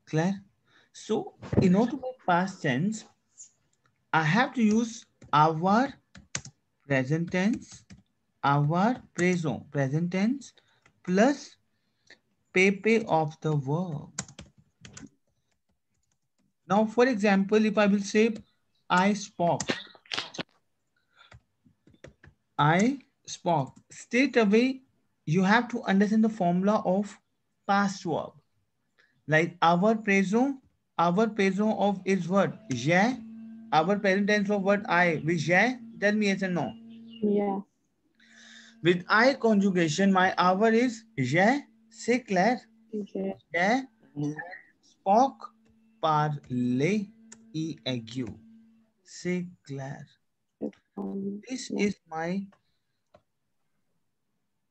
Clear? So in order to make past tense, I have to use our present tense, our present tense plus PP of the verb. Now, for example, if I will say I spoke, I spoke. Straight away, you have to understand the formula of past verb. Like our présent of is what? J'ai. Our present tense of what? I. With j'ai, tell me yes or no. Yeah. With I conjugation, my our is j'ai. C'est clair? Yeah. J'ai spoke, parler, et aigu. C'est clair. This Yeah. is my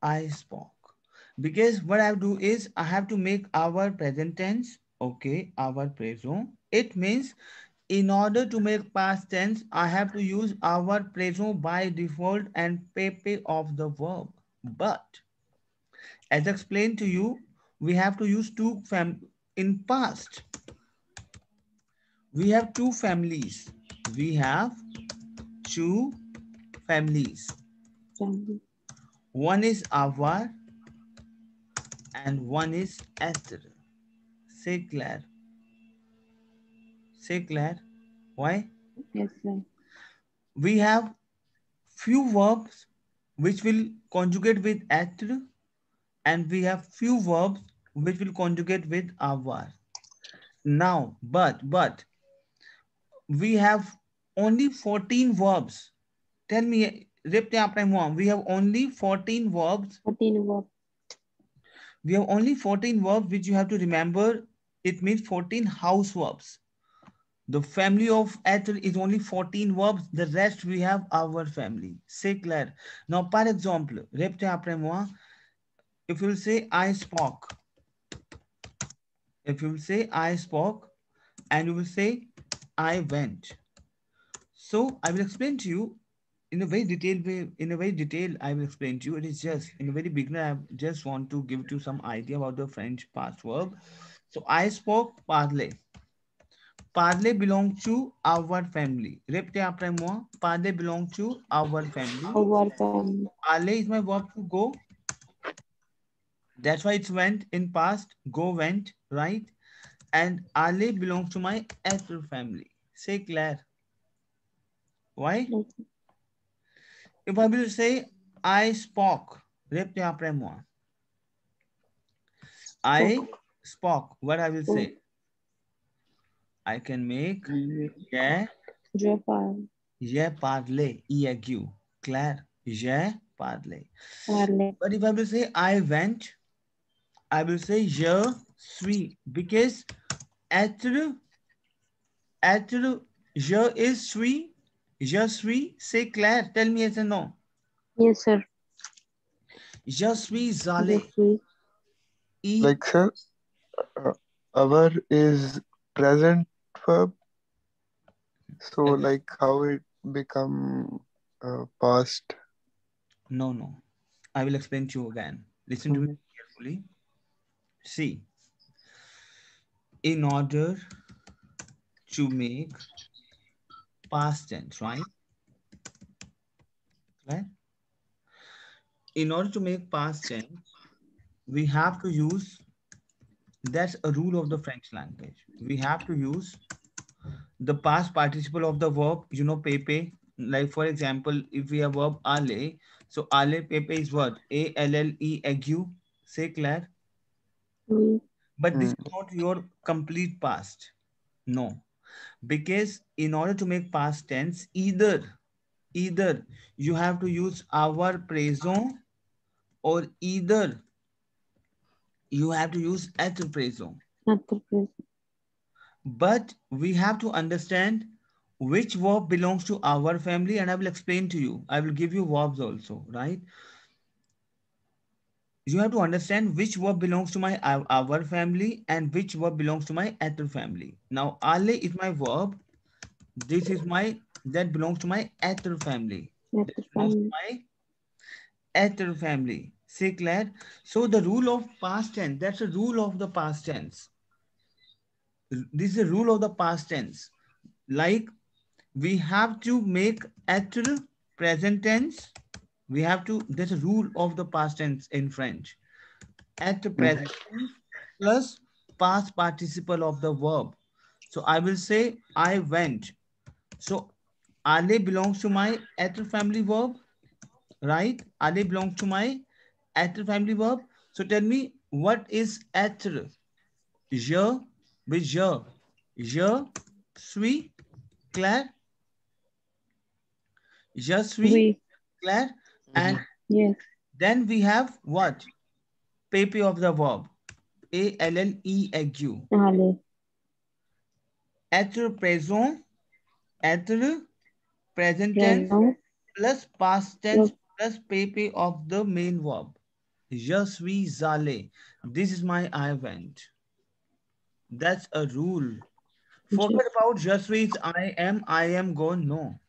I spoke. Because what I do is I have to make our present tense, okay, our present. It means in order to make past tense, I have to use our present by default and PP of the verb. But as explained to you, we have to use in past. We have two families. We have two families. Family. One is our and one is être. C'est clair. C'est clair. Why? Yes, sir. We have few verbs which will conjugate with être and we have few verbs which will conjugate with avoir. Now, but we have only 14 verbs. Tell me, repte apne mom. We have only 14 verbs. 14 work. We have only 14 verbs which you have to remember. It means 14 house verbs. The family of être is only 14 verbs. The rest we have our family. C'est clair. Now, par exemple, répétez après moi. If you say I spoke, if you say I spoke, and you will say I went. So I will explain to you in a very detailed way. In a very detailed, I will explain to you. It is just in a very beginner. I just want to give you some idea about the French past verb. So I spoke parler. Parler belongs to our family. Répétez après moi. Parler belongs to our family. Our family. Aller is my verb to go. That's why it's went in past. Go went, right? And aller belongs to my être family. C'est clair. Why? Yes. If I will say I spoke. Répétez après moi. I Spoke. spoke. What I will Spoke. say? I can make j'ai, Je parle. j'ai parlé. Aigu. Clair. J'ai parlé. Parler. But if I will say I went, I will say je suis because être je is suis, c'est clair. Tell me yes or no. Yes, sir. Je suis Je allé. suis. E, Like, sir, uh, our is present verb. So, like, how it become past? no. I will explain to you again. Listen to me Mhm. carefully. See, in order to make past tense, right? Right? In order to make past tense, we have to use, that's a rule of the French language. We have to use the past participle of the verb, pepe. Like for example, if we have verb aller, so aller pepe is what? ALLE ague. Say clair. Oui. But this Mm. is not your complete past. No. Because in order to make past tense, either you have to use our present or either you have to use être present. Notre present. But we have to understand which verb belongs to our family, and I will explain to you. I will give you verbs also, right? You have to understand which verb belongs to my our family and which verb belongs to my être family. Now, ale is my verb. This is my that belongs to my être family. This Notre belongs to family. my être family. C'est clair? So the rule of past tense, that's a rule of the past tense. This is a rule of the past tense. Like we have to make être present tense. We have to, there's a rule of the past tense in French. Être Mhm. present tense plus past participle of the verb. So I will say I went. So aller belongs to my être family verb, right? Aller belongs to my être family verb. So tell me what is être? Je with je. Je suis Claire. Je suis We. Claire. And Mhm. Yes. then we have what? PP of the verb. ALLE. Allez. Être présent. Être present tense Présent. plus past tense Plus. plus PP of the main verb. Je suis allé. This is my I went. That's a rule. Je. Forget about je suis, I am gone. No,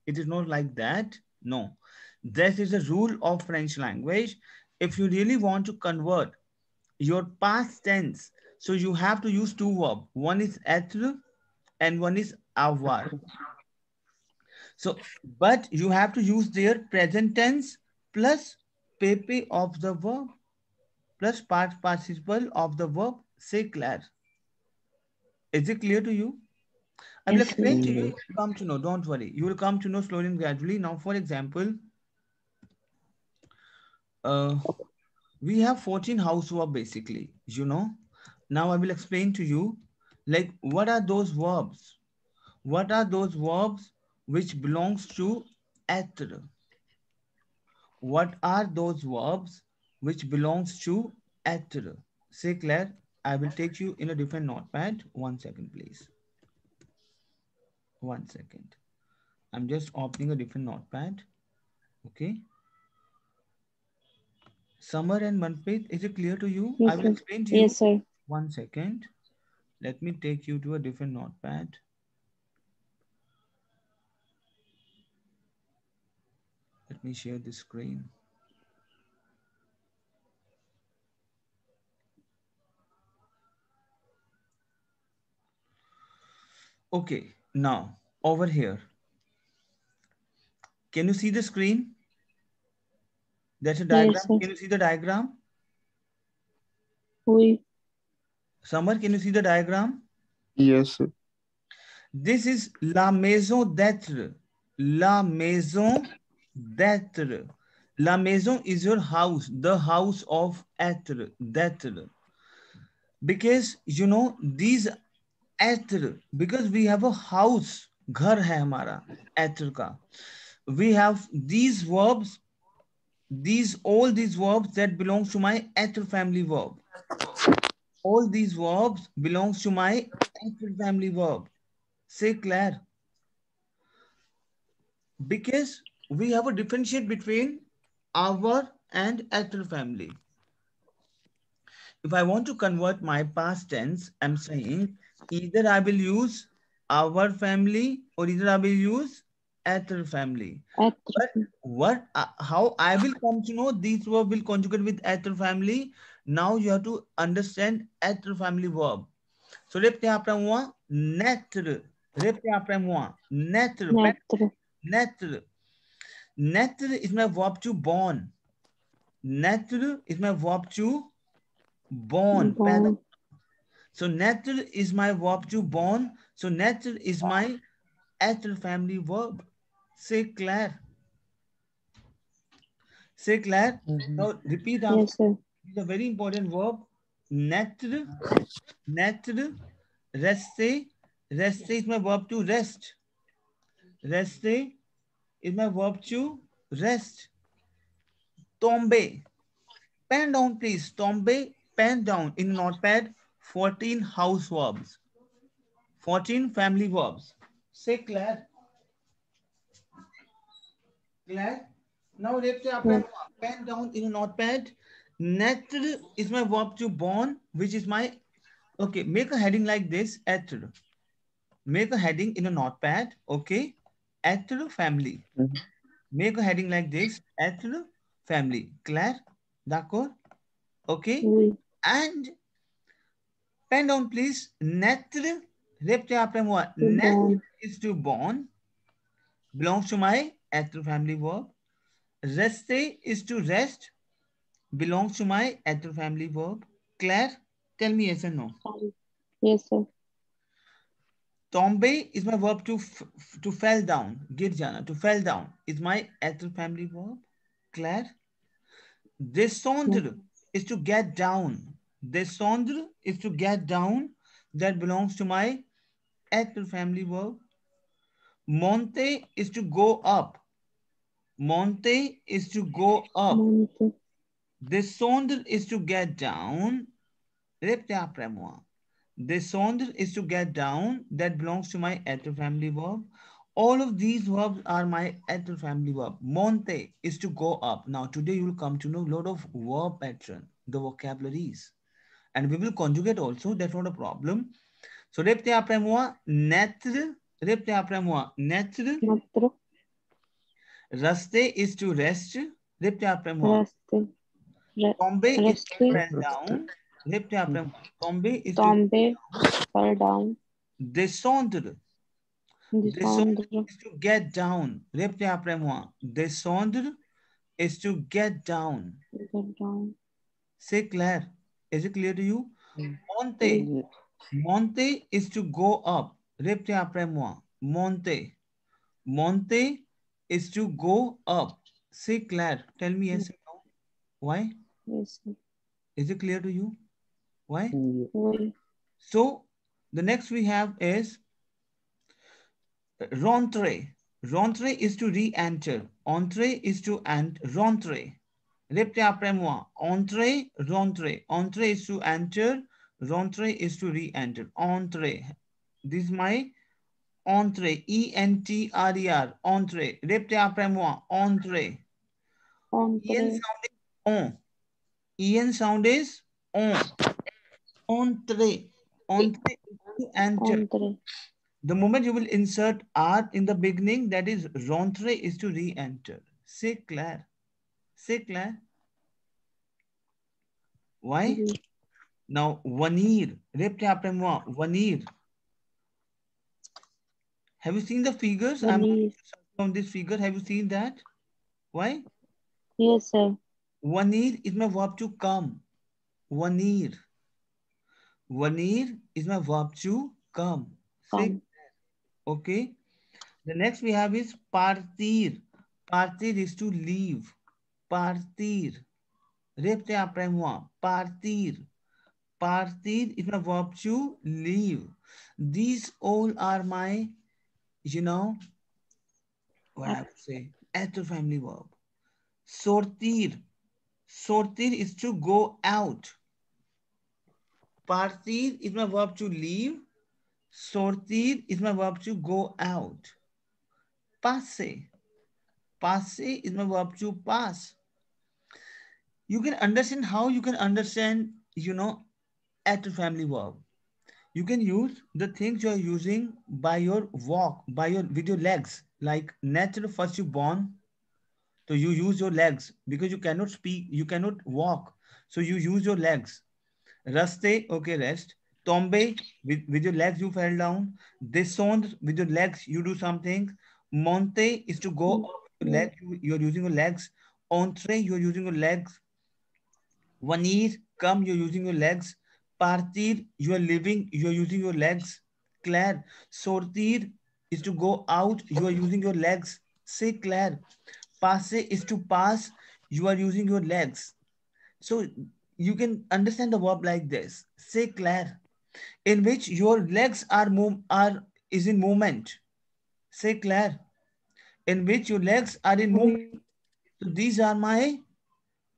it is not like that. No, this is a rule of French language. If you really want to convert your past tense, so you have to use two verbs. One is être and one is avoir. So, but you have to use their present tense plus PP of the verb plus past participle of the verb. Say clair. Is it clear to you? I will Yes, sir. explain to you. You Yes. will come to know. Don't worry. You will come to know slowly and gradually. Now, for example, uh, we have 14 housework basically. You know. Now I will explain to you, like what are those verbs? What are those verbs which belongs to être? What are those verbs which belongs to être? Say Claire, I will take you in a different notepad. 1 second, please. 1 second. I'm just opening a different notepad. Okay. Summer and Manpreet, is it clear to you? I Yes, will sir. explain to you. Yes, sir. 1 second. Let me take you to a different notepad. Let me share the screen. Okay, now over here. Can you see the screen? That's a Yes, diagram. sir. Can you see the diagram? We. Summer, can you see the diagram? Yes, sir. This is la maison d'être. La maison d'être. La maison is your house, the house of être, d'être. Because you know these être, because we have a house, घर है हमारा, être का. We have these verbs, all these verbs that belongs to my être family verb. All these verbs belongs to my être family verb. Say Claire. Because we have a differentiate between our and être family. If I want to convert my past tense, I'm saying either I will use our family or either I will use être family. But Être. how I will come to know these verb will conjugate with être family. Now you have to understand être family verb. So répétez après moi, naître. Répétez après moi, naître. Naître. Naître. Naître is my verb to born. Naître is my verb to born. पैदा. Bon. So naître is my verb to born. So naître is my être family verb. Say Claire. Say Claire. Mhm. Now repeat after. Yes, sir. It's a very important verb. Naître. Naître. Rester. Rester is my verb to rest. Rester is my verb to rest. Tomber. Pen down, please. Tombe, pen down in notepad 14 house verbs, 14 family verbs. Say Claire. Claire. Now let's say Yes. pen down in a notepad. Naître is my verb to born, which is my, okay, make a heading like this, être. Make a heading in a notepad, okay? Être family. Mhm. Make a heading like this, être family. Claire? D'accord? Okay? Oui. And Pen down, please. Netre. Repte après moi. To Netre born. is to born. Belongs to my être family verb. Rester is to rest. Belongs to my être family verb. Claire, tell me yes or no. Sorry. Yes, sir. Tomber is my verb to fell down. Gir jana, to fell down is my être family verb. Claire. Yes. Descendre is to get down. Descendre is to get down. That belongs to my être family verb. Monter is to go up. Monter is to go up. Monte. Descendre is to get down. Répétez après moi. Descendre is to get down. That belongs to my être family verb. All of these verbs are my être family verb. Monte is to go up. Now today you will come to know a lot of verb pattern, the vocabularies. And we will conjugate also, that's not a problem. So répétez après moi. Naître. Répétez après moi. Naître. Natro. Rester is to rest. Répétez après moi. Raste. Tomber is to Raste. fall down. Répétez après moi. Tomber is to Tombe. Fall down. descendre. Descendre Descendre. is to get down. Répétez après moi. Descendre is to get down. Get down. C'est clair. Is it clear to you? Monte. Yeah. Monte is to go up. Répétez après moi. Monte. Monte is to go up. C'est clair. Tell me yes or no. Why? Yes, sir. Is it clear to you? Why? Yeah. Oui. So the next we have is rentrer. Rentrer is to re-enter. Entrer is to rentrer. Répétez après moi. Entrer, rentrer. Entrer is to enter. Rentrer is to re-enter. Entrer. This is my entrer. E-N-T-R-E-R. Entrer. Répétez après moi. Entrer. En Entre. sound is on. En sound is on. Entrer. Entrer is to enter. Entre. The moment you will insert R in the beginning, that is rentrer is to re-enter. C'est clair. C'est clair. Why? Oui. Now, venir. Répétez après moi. Venir. Have you seen the figures? I'm Venir. on this figure. Have you seen that? Why? Yes, sir. Venir is my verb to come. Venir. Venir is my verb to come. Say, Come. okay. The next we have is partir. Partir is to leave. Partir. Répétez après moi. Partir. Partir is my verb to leave. These all are my, what I would say, être family verb. Sortir. Sortir is to go out. Partir is my verb to leave. Sortir is my verb to go out. Passer. Passer is my verb to pass. You can understand how you can understand, être family verb. You can use the things you are using by your walk, with your legs. Like natural first you born, so you use your legs because you cannot speak, you cannot walk. So you use your legs. Raste, okay, rest. Tombe, with your legs you fell down. Descendre, with your legs you do something. Monte is to go up with your leg, you're using your legs. Entre, you're using your legs. Venir, come, you're using your legs. Partir, you are living, you are using your legs. Claire, sortir is to go out, you are using your legs. Say Claire. Passe is to pass, you are using your legs. So you can understand the verb like this. Say Claire, in which your legs is in movement. Say Claire, in which your legs are in movement. Oui. So these are my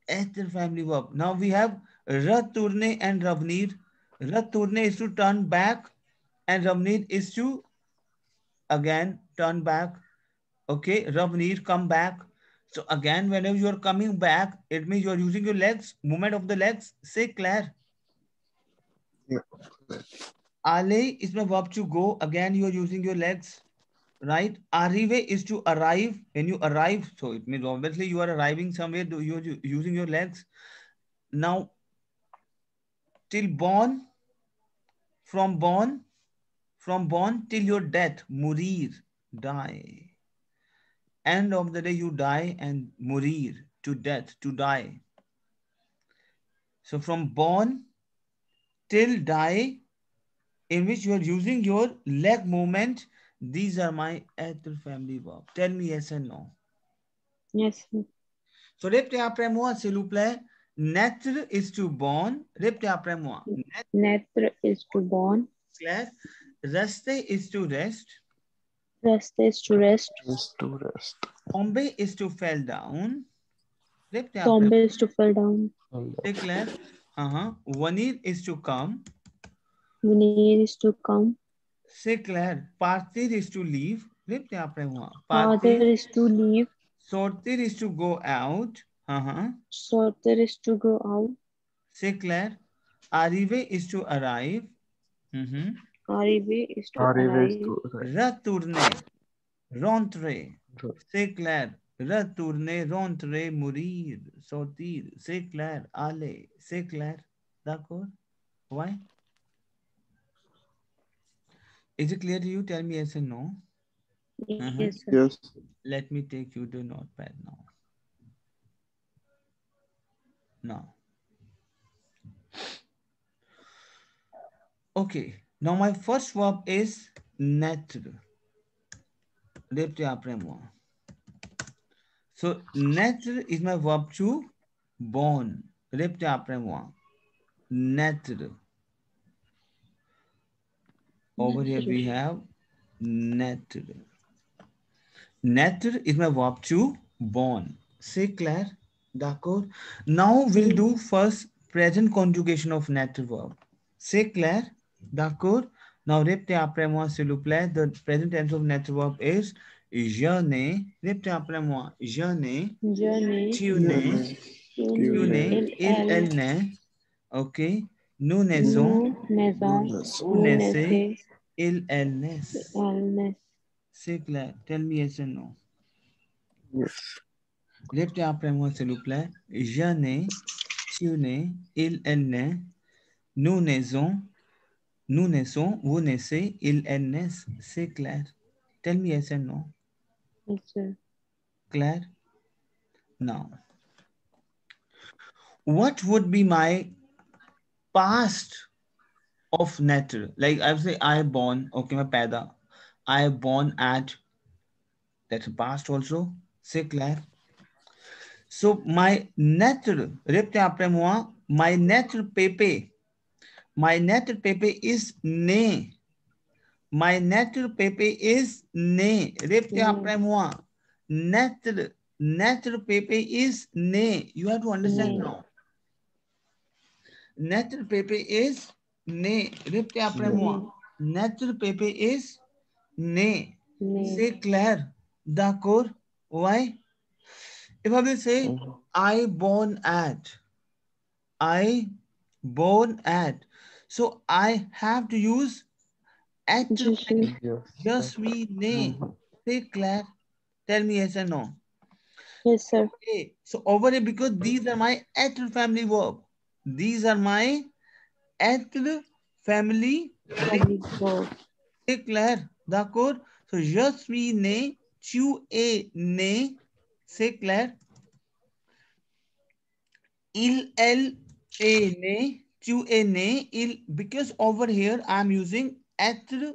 être family verb. Now we have retourner and revenir. Retourner is to turn back and revenir is to again turn back. Okay, revenir, come back. So again, whenever you are coming back, it means you are using your legs, movement of the legs. Say Claire. Yeah. Aller is my verb to go. Again, you are using your legs, right? Arrive is to arrive. When you arrive, so it means obviously you are arriving somewhere, you are using your legs. Now, till born From born till your death, murir, die. End of the day, you die, and murir, to death, to die. So from born till die, in which you are using your leg movement, these are my être family verb. Tell me yes and no. Yes, sir. So repete après moi, s'il vous plaît. Naître is to born. Repete après moi. Netra is to born. Claire. Rester is to rest. Rest is to rest. Is to rest. Tomber is to fall down. Repete après Tombe moi. is to fall down. C'est clair. Venir is to come. Venir is to come. C'est clair. Partir is to leave. Repete après moi. Father Partir. is to leave. Sortir is to go out. Sorter is to go out. C'est clair. Arriver is to arrive. Arriver is to Arrive is arrive. to arrive. Retourner. Rentrer. C'est clair. Retourner, rentrer, mourir, sortir. C'est clair. Aller. C'est clair. D'accord? Why? Is it clear to you? Tell me yes and no. Yes, sir. Yes. Let me take you to notepad now. Now. Okay. Now my first verb is naître. Repetez après moi. So naître is my verb to born. Repetez après moi. Naître. Over here we have naître. Naître is my verb to born. C'est clair? D'accord? Now we'll do first present conjugation of naître verb. C'est clair? D'accord? Now répétez après moi s'il vous plaît. The present tense of naître verb is je n'ai. Répétez après moi. Je n'ai. Je n'ai. Tu n'es. Tu n'es. Elle n'est. Ok? Nous naissons. Nous naissons. Vous Vous naissez. naissez. Elle naissent. Elle naît. C'est clair. Tell me yes and no. Yes. Répétez après moi, s'il vous plaît. Je n'ai, tu n'es, elle naît, nous naissons, vous naissez, elle naissent. C'est clair. Tell me yes and no. Yes, sir. Claire? Now, what would be my past of nature? Like I would say, I born, okay, मैं पैदा. I born at, that's past also. C'est clair. So my nature, répétez après moi, my nature Pepe. My nature Pepe is né. My nature Pepe is né. Répétez après moi. Nature Pepe is né. You have to understand now. Nature Pepe is né. Répétez après moi. Nature Pepe is né. C'est clair. D'accord? Why? If I will say, I born at. So I have to use être. Je suis né. C'est clair. Tell me yes or no. Yes, sir. Okay. So over here, because these are my être family verb. These are my être family verb. C'est clair. D'accord? So je suis né. Tu es né. C'est clair. Il, elle est né. Tu es né. Il, because over here I'm using être,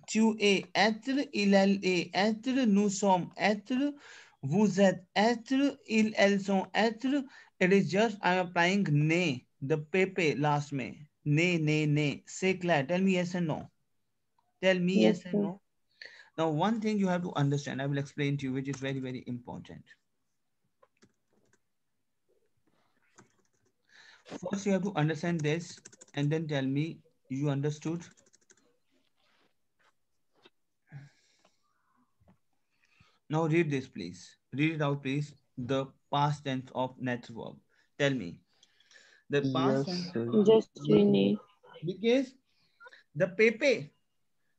tu es être, il, elle est être, nous sommes être, vous êtes être, ils, elles sont être. It is just I'm applying né, the pepe last me. Né, né, né. C'est clair. Tell me yes and no. Tell me yes and no. Now one thing you have to understand, I will explain to you, which is very, very important. First, you have to understand this and then tell me you understood. Now read this, please. Read it out, please. The past tense of naître verb. Tell me. The past tense. Just né. Because the pepe,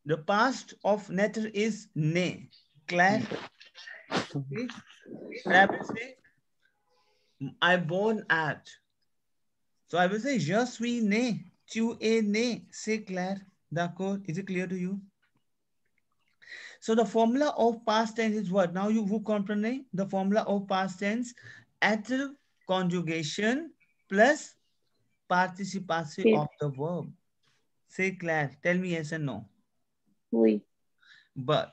the past of naître is né. Claire? Okay. I will say, I born at. So I will say, je suis né. Tu es né. C'est clair. D'accord? Is it clear to you? So the formula of past tense is what? Now you vous comprenez? The formula of past tense, être conjugation plus participe फिर of the verb. Say Claire, tell me yes or no. oui, But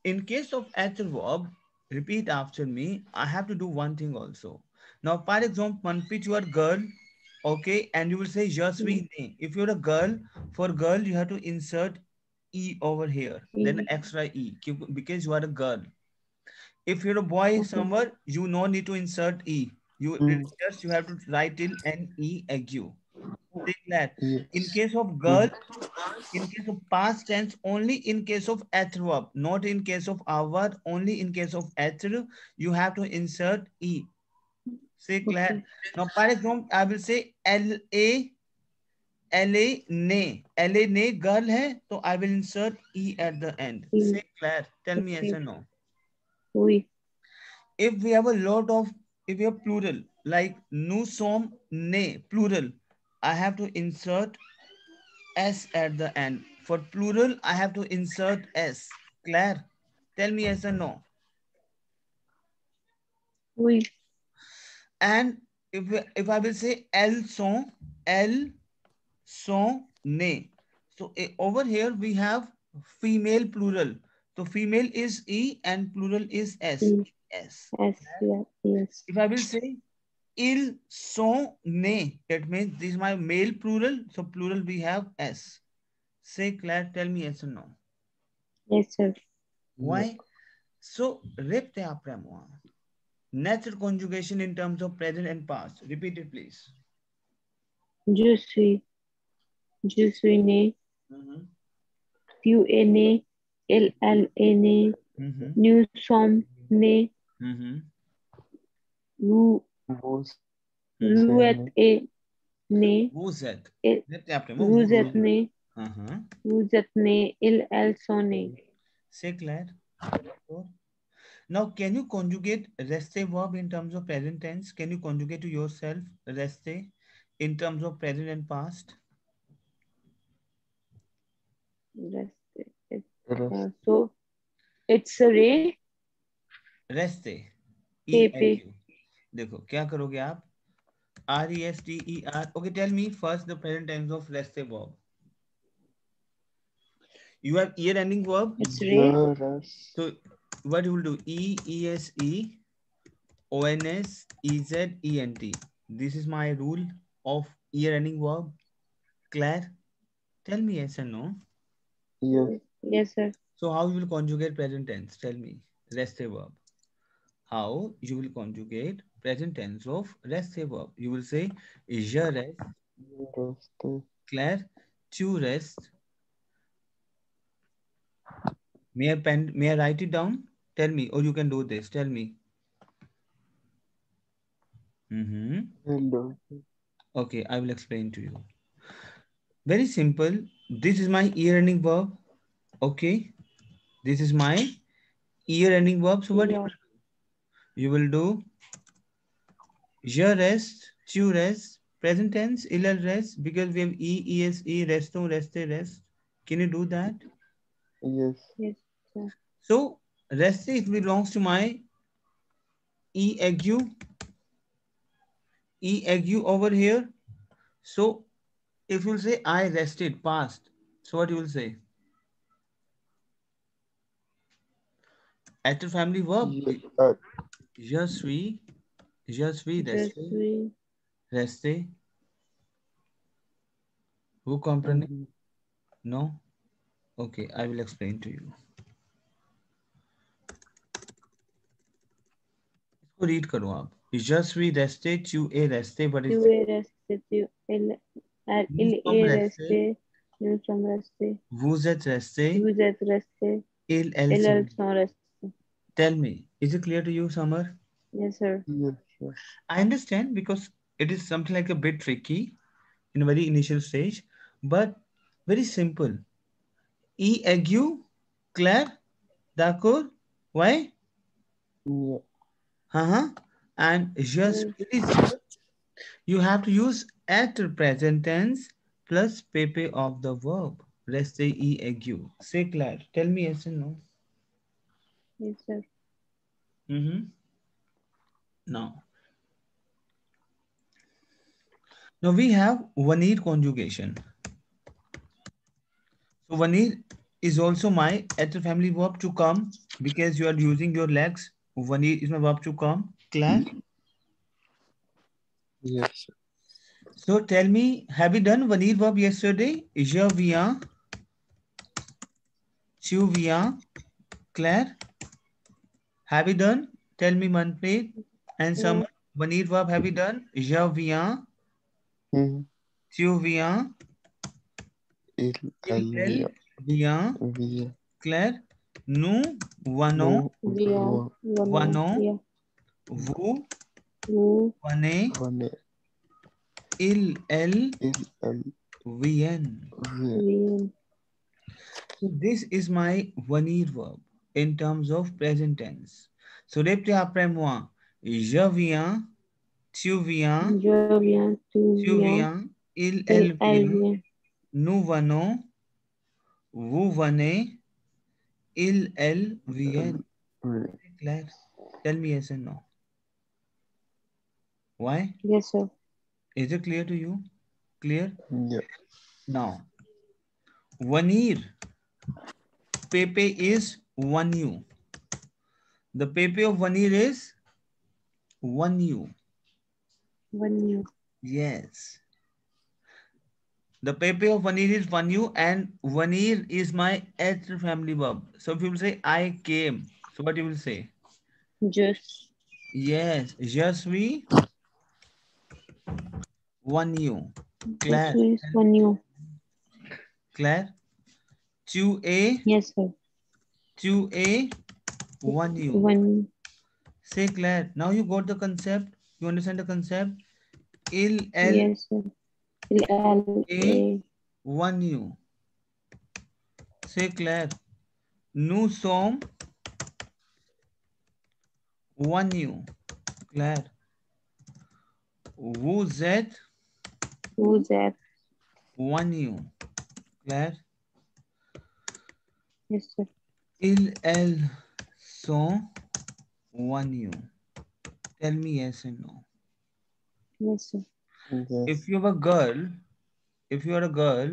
in case of être verb, repeat after me, I have to do one thing also. Now, for example, Manpreet, you are girl, okay, and you will say je oui, suis né. If you're a girl, for girl, you have to insert E over here, then oui, extra E, because you are a girl. If you're a boy okay, somewhere, you no need to insert E. You Mm, just you have to write in N-E, ague. Take that. In yes. case of girl, Mm, in case of past tense, only in case of verb, not in case of our, only in case of ether, you have to insert E. Say Claire. okay, Now, for example, I will say L-A, L-A, ne. L-A, ne, girl hai, so I will insert E at the end. oui, Say Claire. Tell me yes okay, or no. oui, If we have a lot of, if we have plural, like nous sommes nés, plural, I have to insert S at the end. For plural, I have to insert S. Claire, tell me yes or no. oui, And if I will say elles sont nées. So over here we have female plural. So female is E and plural is S. oui, S. yes, yeah, yes, If I will say ils sont nés, it means this is my male plural. So plural we have S. Say Claire, tell me yes or no. yes, sir, yeah. Why? So repte apre moi. Natural conjugation in terms of present and past. Repeat it, please. je suis né, Mm-hmm. tu es né, elle est née, Mm-hmm. nous sommes nés, Mm-hmm. vous, Vous vous êtes aimez. né, Vous êtes. et Repte apre moi. vous êtes Vous. né, Uh-huh. vous êtes né, elles sont nées. Say Claire. Now, can you conjugate reste verb in terms of present tense? Can you conjugate to yourself reste in terms of present and past? Rest. So it's a ray, Reste. E L pp, U. देखो क्या करोगे आप? R E S T E R. Okay, tell me first the present tense of reste verb. You have year ending verb. it's ray, Je reste. So what you will do? E E S E O N S E Z E N T. This is my rule of year ending verb. Claire, tell me yes or no. Yes. yes, sir, So how you will conjugate present tense? Tell me. Reste verb. How you will conjugate present tense of reste verb? You will say je reste. Je reste. Claire, tu restes. May I write it down? Tell me, or you can do this. Tell me. Mm-hmm. Hello. Okay, I will explain to you. Very simple. This is my year ending verb. Okay. This is my year ending verb. So what yeah, you will do? Je reste, tu restes. Present tense, il reste, because we have E, ES, E, resto, reste, rest. Can you do that? Yes. yes, sir, So, reste, it belongs to my E, ague over here. So, if you say I rested, past. So, what you will say? Active family verb. Je, uh, Je suis je resté, suis, resté. Vous comprenez? mm, No? Okay, I will explain to you. इसको read करो आप. Je suis resté, tu es resté, but it's tu es resté, nous il sommes est restés, resté, nous sommes restés, vous êtes restés, vous êtes restés, elles sont. elles sont restées. Tell me, is it clear to you, Summer? Yes, sir, yes. Sir. I understand because it is something like a bit tricky in a very initial stage, but very simple. E ague, Claire, d'accord? Why? Yeah. Uh-huh. And just yes, it is just you have to use at present tense plus PP of the verb. Reste aigu. Say Claire. Tell me yes and no. Yes, sir. Mm-hmm. Now, now we have one-year conjugation. So one-year is also my at family verb to come because you are using your legs. One-year is my verb to come. Claire. Yes, sir. So tell me, have you done one-year verb yesterday? Je viens, tu viens. Claire, have you done? Tell me, Manpreet. And Yes, someone, one-year verb have you done? Je viens, Mhm. tu viens, Elle il vient. vient. Vient. Claire, nous venons, Nous we are one. venons, Yeah, vous who, venez, venez. elle Elle viennent. vient. we, So this is my one-year verb in terms of present tense. So répétez après moi. Je viens, tu viens, je viens, tu tu viens, viens, elle elle vient, vient. nous venons, vous venez, elle viennent. Oui. Claire, tell me yes and no. Why? Yes, sir. Is it clear to you? Clear? Yeah. Now, one year. Pepe is one you. The Pepe of one year is one you. When you, Yes. The Pepe of one year is one you, and one year is my H family verb. So if you will say I came, so what you will say? just, Yes, je suis one you. just Claire, is when you. Claire, tu es, Yes, sir. tu es one you. When, Say Claire. Now you got the concept. You understand the concept? Elle yes, sir. L, est A, one you. Say Claire. Nous sommes one you. Claire. Vous êtes who's that? one you. Claire. Yes, sir. Elles sont one you. Tell me yes and no. Yes, sir. Yes. If you have a girl, if you are a girl,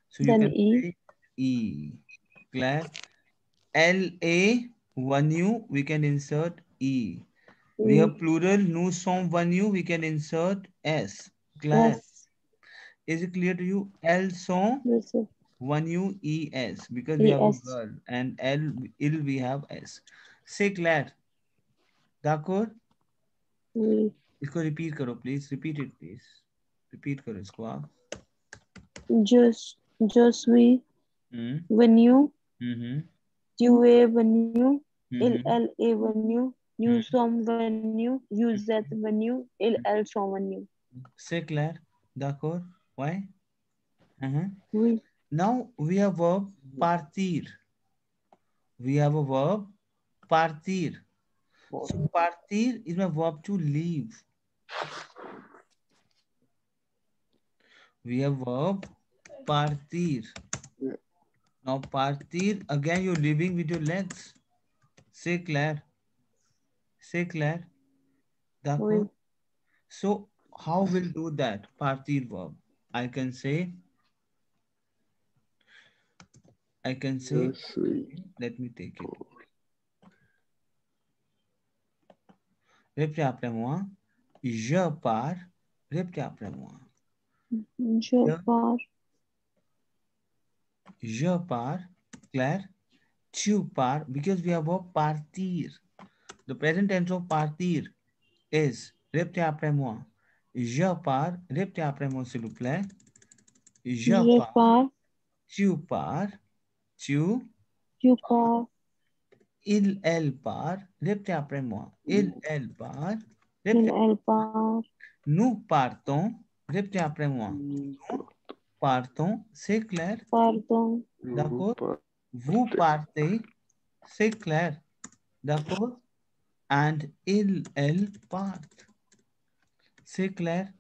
so you Then can E, say E. Claire. L-A one you, we can insert E. We E, have plural, nous sommes one you, we can insert S. Claire. S. Is it clear to you? Elles sont Yes, sir. one U E S because we E, have a S. girl and L il we have S. Say Claire. D'accord? We, इसको repeat करो please. Repeat it please. Repeat करो इसको आप. just we, Hmm. when you, Hmm. tu es venu, il, Hmm. elle est venu, Hmm. nous sommes venus, vous êtes venu, ils, elles sont venus. Say Claire. D'accord? Why? Uh-huh. Oui, Now we have verb partir. We have a verb partir. So partir is my verb to leave. We have verb partir. Yeah. Now partir, again you're living with your legs. Say Claire. Say Claire. D'accord? oui, So how will do that? Partir verb. I can say, Je suis. let me take it. Répétez après moi. Je pars. Répétez après moi. je Je, pars, je pars. Claire. Tu pars. Because we have verb partir. The present tense of partir is, répétez après moi. Je pars. Répétez après moi s'il vous plaît. Je je pars. pars, Tu pars. Tu. tu pars, Elle part. Répétez après moi. Elle part. il, Répétez. elle part, Nous partons. Répétez après moi. Nous Nous partons. C'est clair? pardon, D'accord? partons. Vous partez. C'est clair? D'accord? And elle part. C'est clair?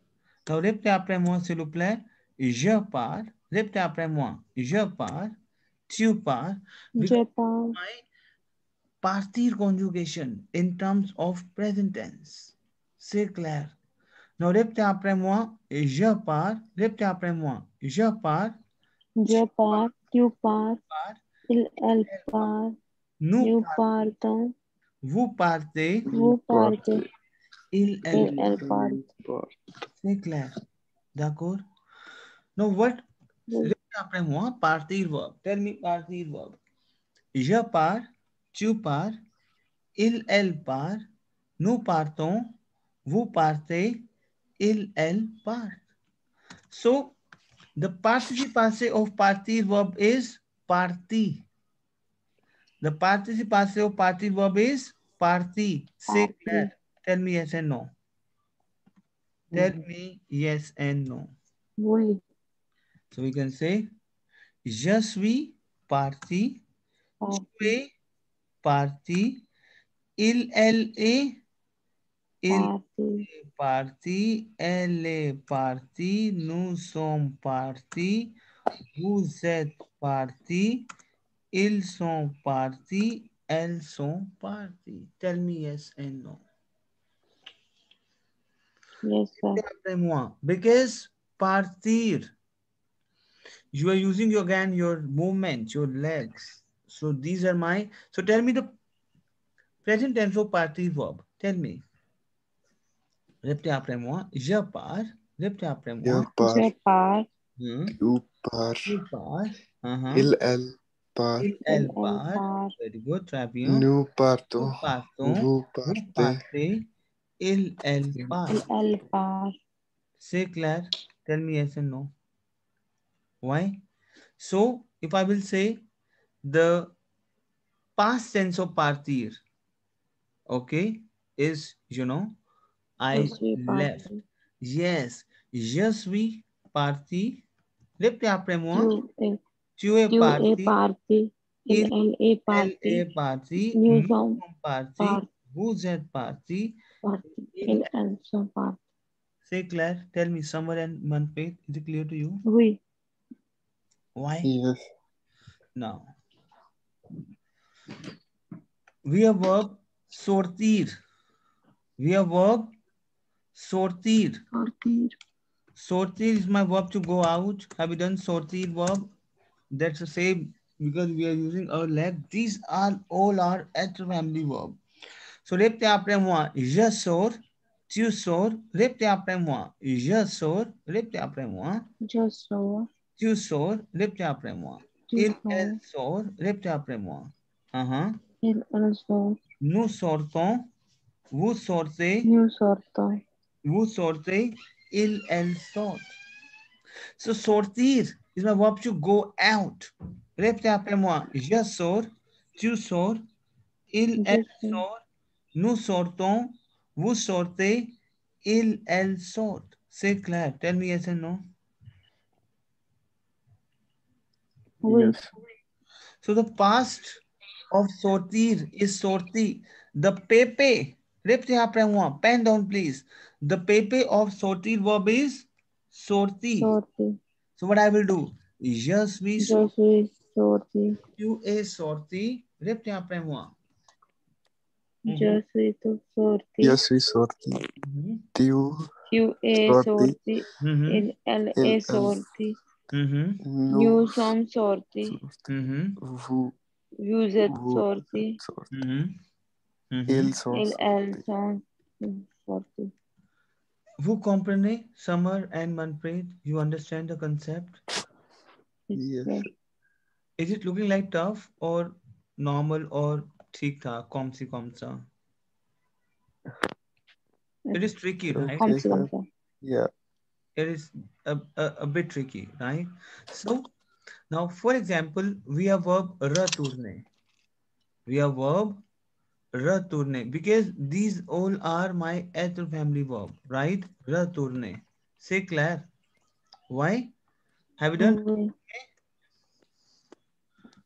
Now répétez après moi s'il vous plaît. je pars. Répétez après moi. Je pars. Tu pars. We Je can pars. my partir conjugation in terms of present tense. C'est clair. Now répétez après moi. Je pars. Répétez après moi. Je pars. Je pars. Tu pars. Pars. Elle part. Nous Nous partons. partons. Vous partez. Vous partez. Il, elle. Elle part. C'est clair. D'accord? Now what? Oui. Répétez après moi. Partir verb. Tell me partir verb. Je pars. Tu pars. Il, elle part. Nous partons. Vous partez. Il, elle part. So, the participle passive of partir verb is parti. The participle passive of partir verb is parti. Say Parti. tell me yes and no. Tell me yes and no. Oui. So we can say, je suis parti. Tu es parti. Il, elle est. Il Parti. est parti. Elle est partie. Nous sommes partis. Vous êtes partis. Ils sont partis. Elles sont parties. Tell me yes and no. Yes, sir. Après moi. Because partir, you are using your movement, your legs. So these are my. So tell me the present tense of partir verb. Tell me. Répétez après moi. Je pars. Répétez après moi. Je pars. Je pars. Tu pars. Tu pars. Il, elle part. Il, elle part. part. Very good. Très bien. Nous partons. Nous partons. Vous Vous partez. partez. Il, elle part. Elle part. Say clair. Tell me yes and no. Why? So, if I will say the past tense of partir, okay, is, I Je suis left. parti. Yes, je suis parti. Répétez après moi. Tu Tu es es parti. parti. Il, Elle est elle parti. est parti. Nous Nous sommes sommes partis. partis. Vous êtes partis. Parti. Il, Elles sont parties. say clair. Tell me, Samar and Manpreet, is it clear to you? Oui. Why? Yes. Now, we have verb sortir. We have verb sortir. Partir. Sortir is my verb to go out. Have you done sortir verb? That's the same because we are using our leg. These are all our active family verb. So répétez après moi. Je sors. Tu sors. Répétez après moi. Je sors. Répétez après moi. Je sors. Tu sors. Répétez après moi. Tu Il, sors. elle sort. Répétez après moi. Elle sort. Nous sortons. Vous sortez. Nous sortons. Vous sortez. Il, elle sort. So sortir is my verb to go out. Répétez après moi. Je sors. Tu sors. Il, elle sort. Nous sortons. Vous sortez. Il, elle sort. C'est clair. Tell me yes and no. Oui. Yes. So the past of sortir is sorti. The pepe. Répétez après moi. Pen down, please. The pepe of sortir verb is sorti. Sorti. So what I will do? Je suis Je suis sorti. Tu es sorti. Répétez après moi. Je suis sorti. Je suis sorti. Tu es sorti. Mhm. Elle est sortie. Mhm. Nous sommes sortis. Mhm. Vous Vous êtes sortis. Mhm. Mhm. Ils sont Elles sortis. sont sorties. Vous comprenez, Samar and Manpreet? You understand the concept? Yes. Is it looking like tough or normal or ठीक था, कौन सा? It is tricky, right? Okay. Yeah. It is a bit tricky, right? So now, for example, we have verb retourner. We have verb retourner because these all are my être family verb, right? Retourner. C'est clair. Why? Have you done? Oui.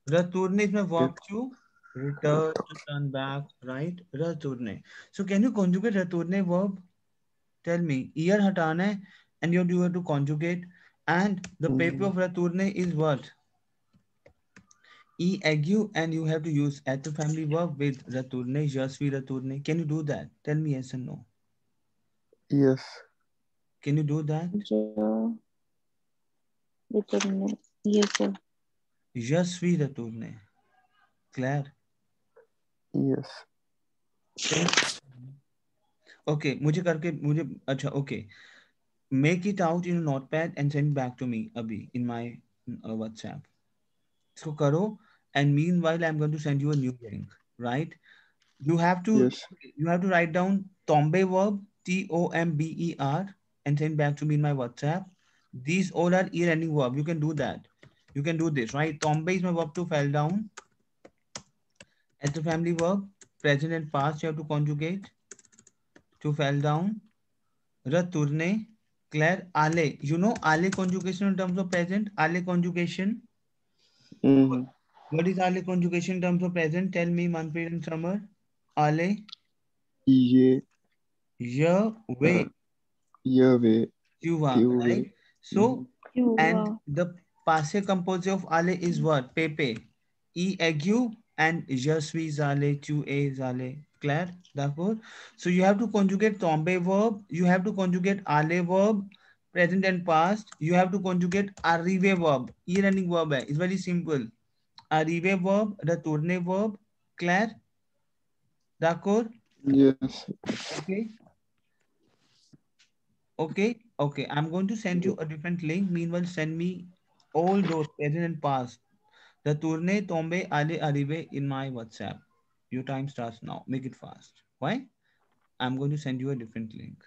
Retourner is my verb to return, to turn back, right? Retourner. So can you conjugate retourner verb? Tell me. Ear hatana hai and you have to conjugate. And the paper of retourner is what? E ague, and you have to use at the family verb with retourner, je suis retourné. Can you do that? Tell me yes or no. Yes. Can you do that? Je retourne. Yes, sir. Je suis retourné. Claire? Yes. Can you? Okay, मुझे करके मुझे अच्छा okay. Make it out in a notepad and send back to me अभी in my WhatsApp. इसको करो, and meanwhile I'm going to send you a new link, right? You have to Yes. you have to write down tombe verb, Tomber, and send back to me in my WhatsApp. These all are e-learning verb. You can do that. You can do this, right? Tombe is my verb to fell down. As the family verb, present and past you have to conjugate. To fell down. Retourne. Claire, ale. You know ale conjugation in terms of present? Ale conjugation. Mm-hmm. What is ale conjugation in terms of present? Tell me, Manpreet and Summer. Ale. Ye, Ya. uh, Way. Yahweh, Yuva, right? Tuve. Mm-hmm. So, You and are. the passive composite of ale is what? Pepe. E ague and je suis allé, tu es allé. Claire? D'accord? So you have to conjugate tombe verb, you have to conjugate ale verb, present and past, you have to conjugate arrive verb. E-running verb hai. It's very simple. Arrive verb, retourne verb. Claire? D'accord? Yes. Okay. Okay, okay. I'm going to send you a different link. Meanwhile, send me all those present and past. The tourne tombe ale arrive in my WhatsApp. Your time starts now. Make it fast. Why? I'm going to send you a different link.